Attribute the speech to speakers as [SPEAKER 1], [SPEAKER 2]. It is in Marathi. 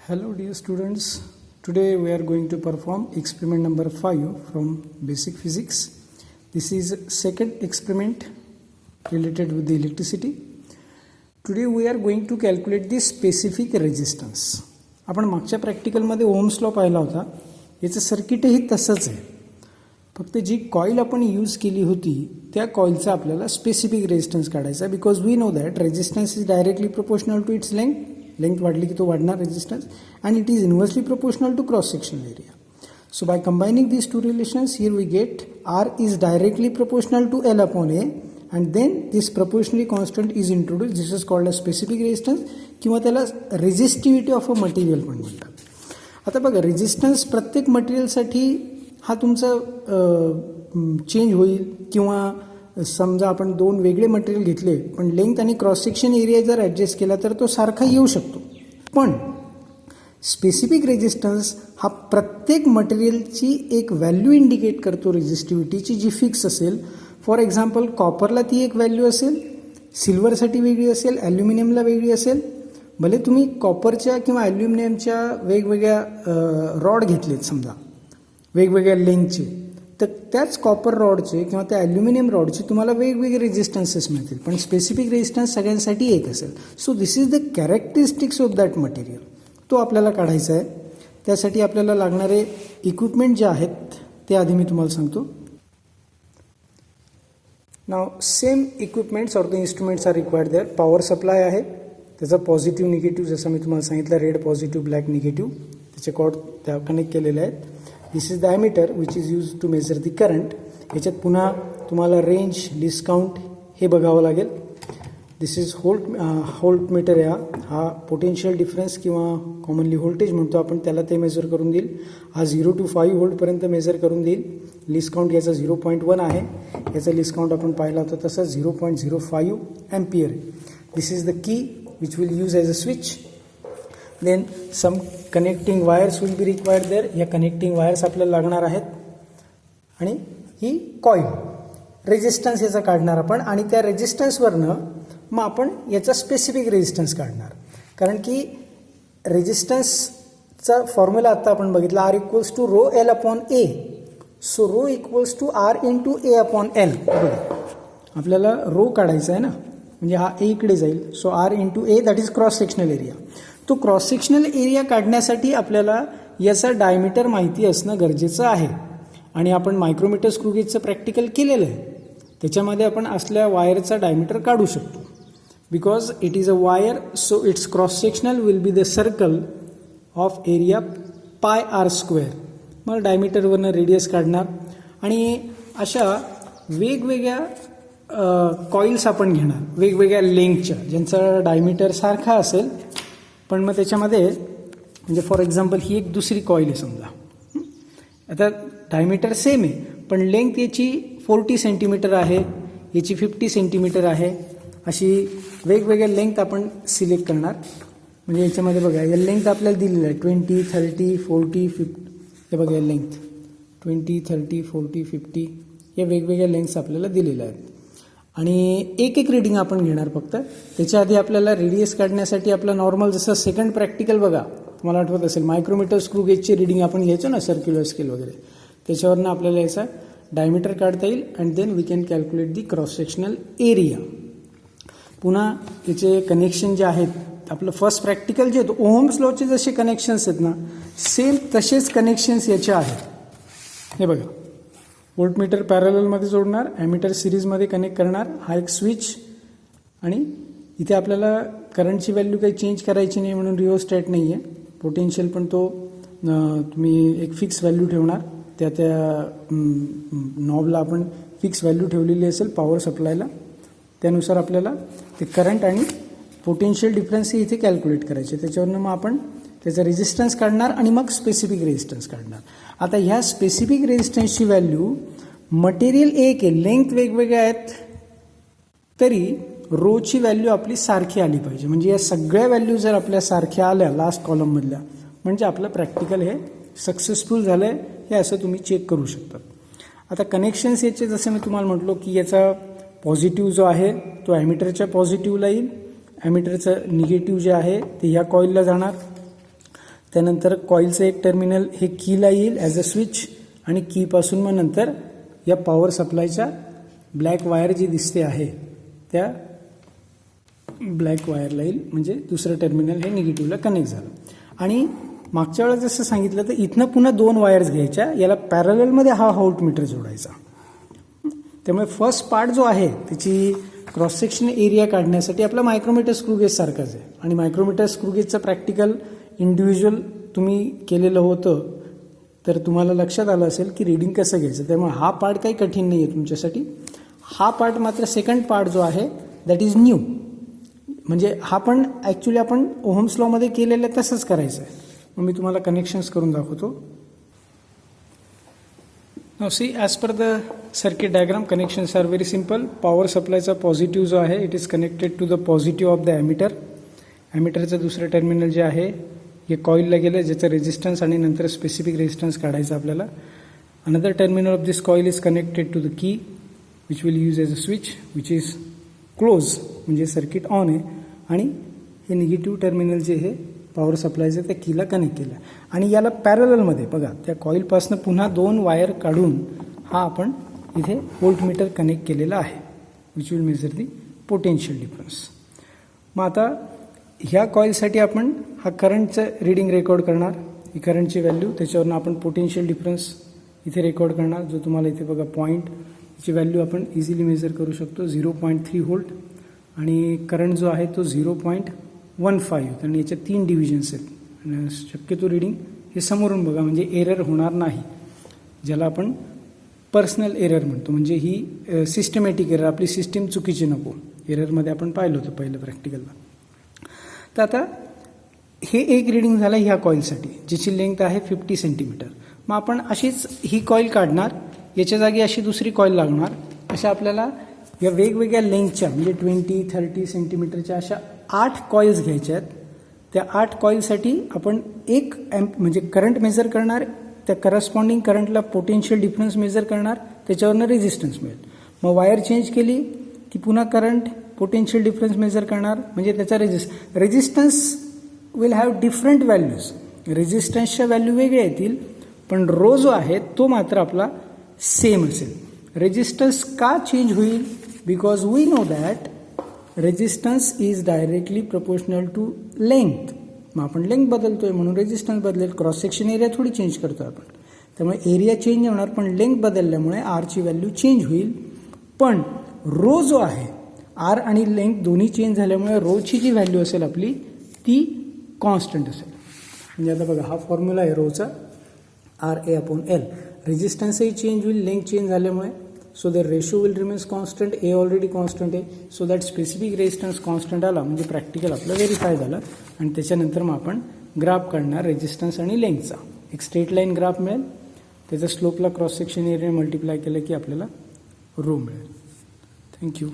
[SPEAKER 1] Hello dear students, today we are going to perform experiment number 5 from basic physics. This is second experiment related with the electricity. Today we are going to calculate the specific resistance. आपण मागच्या प्रॅक्टिकलमध्ये ओम्स लॉ पाहिला होता. याचं सर्किटही तसंच आहे, फक्त जी कॉईल आपण यूज केली होती त्या कॉईलचा आपल्याला स्पेसिफिक रेजिस्टन्स काढायचा. Because we know that resistance is directly proportional to its length वाढली की तो वाढणार resistance, and it is inversely proportional to cross sectional area. So by combining these two relations, here we get R is directly proportional to L upon A, and then this proportionality constant is introduced. This is called a specific resistance किंवा त्याला resistivity of a material पण म्हणतात. आता बघा, रेजिस्टन्स प्रत्येक मटेरियलसाठी हा तुमचा चेंज होईल, किंवा समजा आपण दोन वेगळे मटेरियल घेतले पण लेंथ आणि क्रॉस सेक्शन एरिया जर ॲडजस्ट केला तर तो सारखा येऊ शकतो. पण स्पेसिफिक रेजिस्टन्स हा प्रत्येक मटेरियलची एक व्हॅल्यू इंडिकेट करतो रेजिस्टिव्हिटीची, जी फिक्स असेल. फॉर एक्झाम्पल कॉपरला ती एक व्हॅल्यू असेल, सिल्वरसाठी वेगळी असेल, ॲल्युमिनियमला वेगळी असेल. भले तुम्ही कॉपरच्या किंवा ॲल्युमिनियमच्या वेगवेगळ्या रॉड घेतलेत समजा वेगवेगळ्या लेंथचे, तर त्याच कॉपर रॉडचे किंवा त्या ॲल्युमिनियम रॉडचे तुम्हाला वेगवेगळे रेजिस्टन्सेस मिळतील, पण स्पेसिफिक रेजिस्टन्स सगळ्यांसाठी एक असेल. So this is the characteristics of that material. तो आपल्याला काढायचा आहे. त्यासाठी आपल्याला लागणारे इक्विपमेंट जे आहेत ते आधी मी तुम्हाला सांगतो. नाव same equipments or the instruments are required there. Power supply आहे, त्याचा पॉझिटिव्ह निगेटिव्ह जसं मी तुम्हाला सांगितलं, रेड पॉझिटिव्ह ब्लॅक निगेटिव्ह, त्याचे कॉर्ड त्या कनेक्ट केलेले आहेत. This is the ammeter which is use to measure the current. याच्यात पुन्हा तुम्हाला रेंज, डिस्काउंट हे बघावं लागेल. This is voltmeter. हा पोटेन्शियल डिफरन्स किंवा कॉमनली व्होल्टेज म्हणतो आपण त्याला, ते मेजर करून देईल. हा 0 to 5 व्होल्टपर्यंत मेजर करून देईल. डिस्काउंट याचा 0.1 आहे. याचा डिस्काउंट आपण पाहिला होता तसं 0.05 ampere. This is the key which will use as a switch. Then some connecting wires will be required there. या कनेक्टिंग वायर्स आपल्याला लागणार आहेत. आणि ही कॉईल रेजिस्टन्स याचा काढणार आपण, आणि त्या रेजिस्टन्सवरनं मग आपण याचा स्पेसिफिक रेजिस्टन्स काढणार. कारण की रेजिस्टन्सचा फॉर्म्युला आत्ता आपण बघितला, R equals to rho L upon A. So rho equals to R into A upon L. आपल्याला रो काढायचा आहे ना, म्हणजे हा ए इकडे जाईल. So R into A that is cross sectional area. तो क्रॉस सेक्शनल एरिया काढण्यासाठी आपल्याला याचा डायमीटर माहिती असणं गरजेचं आहे. आणि आपण मायक्रोमीटर स्क्रूगेजचं प्रॅक्टिकल केलेलं आहे, त्याच्यामध्ये आपण असल्या वायरचा डायमीटर काढू शकतो. Because it is a wire, so its cross sectional will be the circle of area pi r square. मग डायमीटरवरनं रेडियस काढणार. आणि अशा वेगवेगळ्या कॉईल्स आपण घेणार वेगवेगळ्या लेंथच्या, ज्यांचा डायमीटर सारखा असेल, पण मग त्याच्यामध्ये म्हणजे फॉर एक्झाम्पल ही एक दुसरी कॉईल आहे समजा. आता डायमीटर सेम आहे पण लेंथ याची 40 सेंटीमीटर आहे, याची 50 सेंटीमीटर आहे. अशी वेगवेगळ्या लेंथ आपण सिलेक्ट करणार. म्हणजे याच्यामध्ये बघा, या लेंथ आपल्याला दिलेलं आहे 20, 30, 40, 50. हे बघा, या लेंथ 20, 30, 40, 50 या वेगवेगळ्या लेंथ्स आपल्याला दिलेल्या आहेत. आणि एक एक रीडिंग आपण घेणार फक्त. त्याच्या आधी आपल्याला रेडियस काढण्यासाठी आपलं नॉर्मल जसं सेकंड प्रॅक्टिकल बघा तुम्हाला आठवत असेल, मायक्रोमीटर स्क्रू गेजची रीडिंग आपण घ्यायचो ना, सर्क्युलर स्केल वगैरे, त्याच्यावरनं आपल्याला याचा डायमीटर काढता येईल. And then we can calculate the cross sectional area. पुन्हा याचे कनेक्शन जे आहेत, आपलं फर्स्ट प्रॅक्टिकल जे आहेत ओहम्स लॉचे जसे कनेक्शन्स आहेत ना, सेम तसेच कनेक्शन्स याचे आहेत. हे बघा, व्होल्टमीटर पॅरललमध्ये जोडणार, ॲमीटर सिरीजमध्ये कनेक्ट करणार. हा एक स्विच, आणि इथे आपल्याला करंटची व्हॅल्यू काही चेंज करायची नाही म्हणून रिओस्टॅट नाही आहे. पोटेन्शियल पण तो तुम्ही एक फिक्स व्हॅल्यू ठेवणार. त्या नॉबला आपण फिक्स व्हॅल्यू ठेवलेली असेल पॉवर सप्लायला, त्यानुसार आपल्याला ते करंट आणि पोटेन्शियल डिफरन्स हे इथे कॅल्क्युलेट करायचे. त्याच्यावरनं मग आपण त्याचा रेजिस्टन्स काढणार आणि मग स्पेसिफिक रेजिस्टन्स काढणार. आता ह्या स्पेसिफिक रेजिस्टन्सची व्हॅल्यू मटेरियल एक आहे, लेंथ वेगवेगळ्या आहेत, तरी रोची व्हॅल्यू आपली सारखी आली पाहिजे. म्हणजे या सगळ्या व्हॅल्यू जर आपल्या सारख्या आल्या लास्ट कॉलममधल्या, म्हणजे आपलं प्रॅक्टिकल हे सक्सेसफुल झालं आहे, हे असं तुम्ही चेक करू शकता. आता कनेक्शन्स याचे जसं मी तुम्हाला म्हटलो की याचा पॉझिटिव्ह जो आहे तो ॲमीटरच्या पॉझिटिव्हला येईल, ॲमीटरचं निगेटिव्ह जे आहे ते ह्या कॉईलला जाणार. त्यानंतर कॉईलचं एक टर्मिनल हे कीला येईल ॲज अ स्विच आणि कीपासून मग नंतर या पॉवर सप्लायच्या ब्लॅक वायर जी दिसते आहे त्या ब्लॅक वायरला येईल, म्हणजे दुसरं टर्मिनल हे निगेटिव्हला कनेक्ट झालं. आणि मागच्या वेळेला जसं सांगितलं तर इथनं पुन्हा 2 वायर्स घ्यायच्या, याला पॅरललमध्ये हा व्होल्टमीटर जोडायचा. त्यामुळे फर्स्ट पार्ट जो आहे त्याची क्रॉस सेक्शन एरिया काढण्यासाठी आपला मायक्रोमीटर स्क्रूगेज सारखाच आहे. आणि मायक्रोमीटर स्क्रूगेजचं प्रॅक्टिकल इंडिव्हिज्युअल तुम्ही केलेलं होतं तर तुम्हाला लक्षात आलं असेल की रिडिंग कसं घ्यायचं. त्यामुळे हा पार्ट काही कठीण नाही आहे तुमच्यासाठी. हा पार्ट मात्र सेकंड पार्ट जो आहे दॅट इज न्यू. म्हणजे हा पण ॲक्च्युली आपण ओहम्स लॉमध्ये केलेलं तसंच करायचं आहे. मग मी तुम्हाला कनेक्शन्स करून दाखवतो. Now see as per the circuit diagram connections are very simple. Power सप्लायचा पॉझिटिव्ह जो आहे it is connected to the positive of the ammeter. ॲमिटरचं दुसरं टर्मिनल जे आहे हे कॉईलला गेलं ज्याचं रेजिस्टन्स आणि नंतर स्पेसिफिक रेजिस्टन्स काढायचा आपल्याला. Another terminal of this coil is connected to the key which will use as a switch which is close, म्हणजे सर्किट ऑन आहे. आणि हे निगेटिव्ह टर्मिनल जे हे पॉवर सप्लायचं त्या कीला कनेक्ट केलं. आणि याला पॅरललमध्ये बघा त्या कॉईलपासून पुन्हा 2 वायर काढून हा आपण इथे व्होल्टमीटर कनेक्ट केलेला आहे which will measure the potential difference. मग आता ह्या कॉईलसाठी आपण हा करंटचं रिडिंग रेकॉर्ड करणार, ही करंटची व्हॅल्यू, त्याच्यावरून आपण पोटेन्शियल डिफरन्स इथे रेकॉर्ड करणार जो तुम्हाला इथे बघा पॉईंट ची व्हॅल्यू आपण इझिली मेजर करू शकतो 0.3 व्होल्ट. आणि करंट जो आहे तो 0.15. आणि याच्या 3 डिव्हिजन्स आहेत. आणि शक्यतो रिडिंग हे समोरून बघा म्हणजे एरर होणार नाही, ज्याला आपण पर्सनल एरर म्हणतो. म्हणजे ही सिस्टमॅटिक एरर, आपली सिस्टीम चुकीची नको. एररमध्ये आपण पाहिलं होतं पहिलं प्रॅक्टिकलला. तर आता हे एक रिडिंग झालं ह्या कॉईलसाठी ज्याची लेंथ आहे 50 सेंटीमीटर. मग आपण अशीच ही कॉईल काढणार, याच्या जागी अशी दुसरी कॉईल लागणार. अशा आपल्याला या वेगवेगळ्या लेंथच्या म्हणजे 20-30 सेंटीमीटरच्या अशा 8 कॉईल्स घ्यायच्या आहेत. त्या 8 कॉईलसाठी आपण एक म्हणजे करंट मेजर करणार, त्या करस्पॉन्डिंग करंटला पोटेन्शियल डिफरन्स मेजर करणार, त्याच्यावरनं रेजिस्टन्स मिळेल. मग वायर चेंज केली की पुन्हा करंट पोटेन्शियल डिफरन्स मेजर करणार, म्हणजे त्याचा resistance will have different values. रेजिस्टन्सच्या व्हॅल्यू वेगळ्या येतील पण रो जो आहे तो मात्र आपला सेम असेल. रेजिस्टन्स का चेंज होईल? Because we know that resistance is directly proportional to length. मग आपण लेंथ बदलतोय म्हणून रेजिस्टन्स बदलेल. क्रॉस सेक्शन एरिया थोडी चेंज करतोय आपण, त्यामुळे एरिया चेंज होणार पण लेंथ बदलल्यामुळे आरची व्हॅल्यू चेंज होईल. पण रो जो आहे आर आणि लेंथ दोन्ही चेंज झाल्यामुळे रोची जी व्हॅल्यू असेल आपली ती कॉन्स्टंट असेल. म्हणजे आता बघा हा फॉर्म्युला आहे रोचा RA/L. रेजिस्टन्सही चेंज होईल लेंथ चेंज झाल्यामुळे. So the ratio will remains constant. A already constant आहे. So that specific resistance constant आला म्हणजे प्रॅक्टिकल आपलं व्हेरीफाय झालं. आणि त्याच्यानंतर मग आपण ग्राफ काढणार रेजिस्टन्स आणि लेंथचा. एक स्ट्रेट लाईन ग्राफ मिळेल, त्याच्या स्लोपला क्रॉस सेक्शन एरिया मल्टिप्लाय केलं की आपल्याला रो मिळेल. थँक्यू.